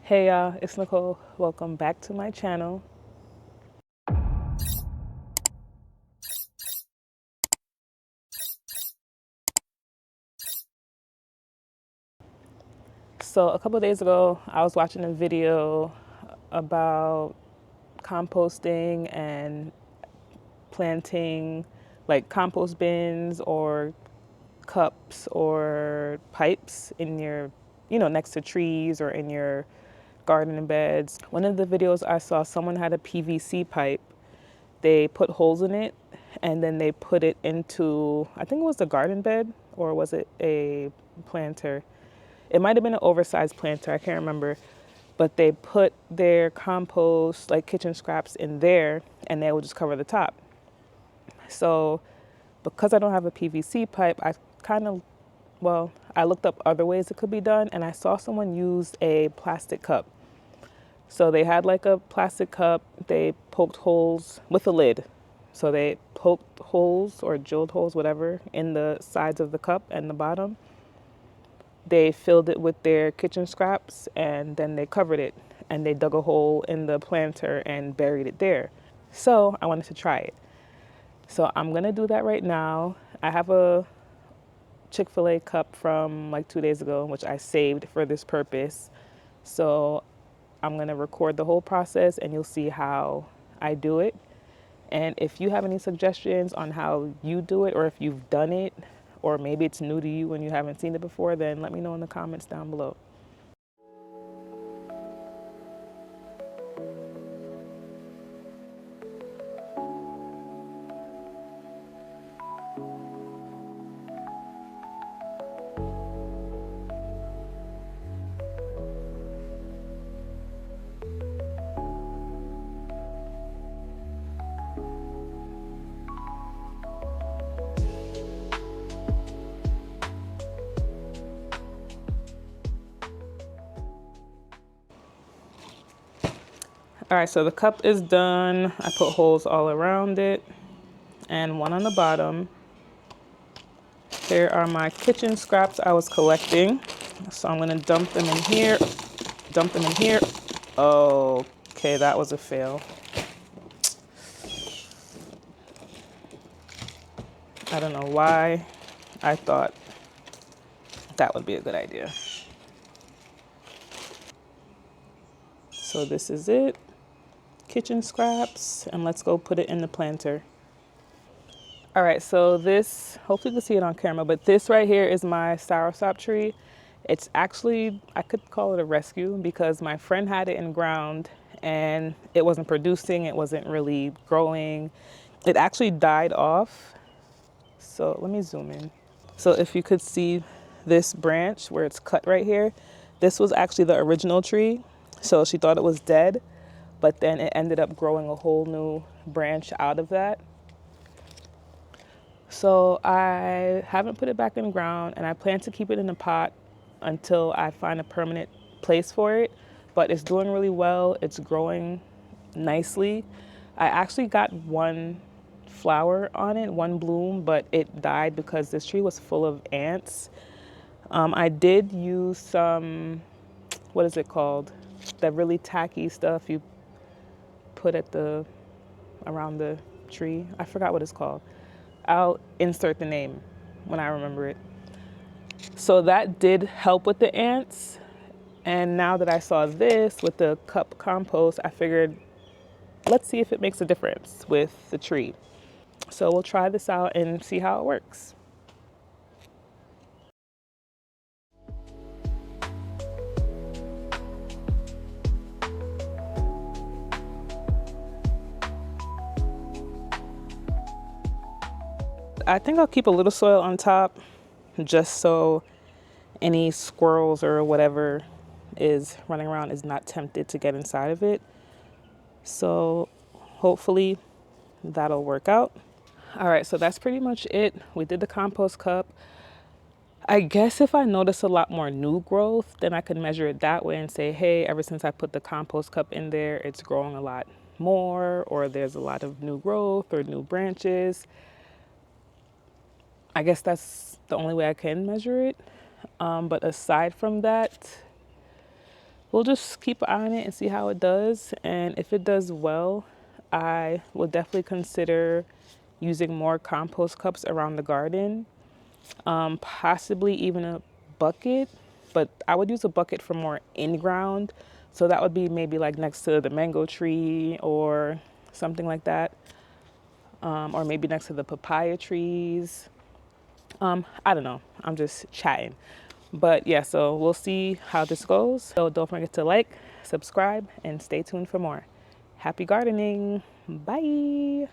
Hey y'all, it's Nicole. Welcome back to my channel. So a couple of days ago, I was watching a video about composting and planting like compost bins or cups or pipes in your, next to trees or in your garden beds. One of the videos I saw, someone had a PVC pipe. They put holes in it and then they put it into, I think it was the garden bed or was it a planter? It might have been an oversized planter, I can't remember. But they put their compost, like kitchen scraps, in there and they would just cover the top. So because I don't have a PVC pipe, I looked up other ways it could be done and I saw someone use a plastic cup. So they had like a plastic cup, they poked holes with a lid. So they poked holes or drilled holes, whatever, in the sides of the cup and the bottom. They filled it with their kitchen scraps and then they covered it and they dug a hole in the planter and buried it there. So I wanted to try it. So I'm gonna do that right now. I have a Chick-fil-A cup from like 2 days ago, which I saved for this purpose. So I'm gonna record the whole process and you'll see how I do it. And if you have any suggestions on how you do it or if you've done it, or maybe it's new to you and you haven't seen it before, then let me know in the comments down below. All right, so the cup is done. I put holes all around it and one on the bottom. Here are my kitchen scraps I was collecting. So I'm gonna dump them in here, dump them in here. Oh, okay, that was a fail. I don't know why I thought that would be a good idea. So this is it, kitchen scraps, and let's go put it in the planter. All right, so this, hopefully you can see it on camera, but this right here is my soursop tree. It's actually, I could call it a rescue because my friend had it in ground and it wasn't producing, it wasn't really growing. It actually died off. So let me zoom in. So if you could see this branch where it's cut right here, this was actually the original tree. So she thought it was dead, but then it ended up growing a whole new branch out of that. So I haven't put it back in the ground and I plan to keep it in a pot until I find a permanent place for it. But it's doing really well. It's growing nicely. I actually got one flower on it, one bloom, but it died because this tree was full of ants. I did use some, what is it called? That really tacky stuff you put at around the tree. I forgot what it's called. I'll insert the name when I remember it. So that did help with the ants. And now that I saw this with the cup compost, I figured, let's see if it makes a difference with the tree. So we'll try this out and see how it works. I think I'll keep a little soil on top just so any squirrels or whatever is running around is not tempted to get inside of it. So hopefully that'll work out. All right, so that's pretty much it. We did the compost cup. I guess if I notice a lot more new growth, then I can measure it that way and say, hey, ever since I put the compost cup in there, it's growing a lot more, or there's a lot of new growth or new branches. I guess that's the only way I can measure it. But aside from that, we'll just keep an eye on it and see how it does. And if it does well, I will definitely consider using more compost cups around the garden, possibly even a bucket, but I would use a bucket for more in ground. So that would be maybe like next to the mango tree or something like that, or maybe next to the papaya trees. I don't know. I'm just chatting. But yeah, so we'll see how this goes. So don't forget to like, subscribe, and stay tuned for more. Happy gardening. Bye.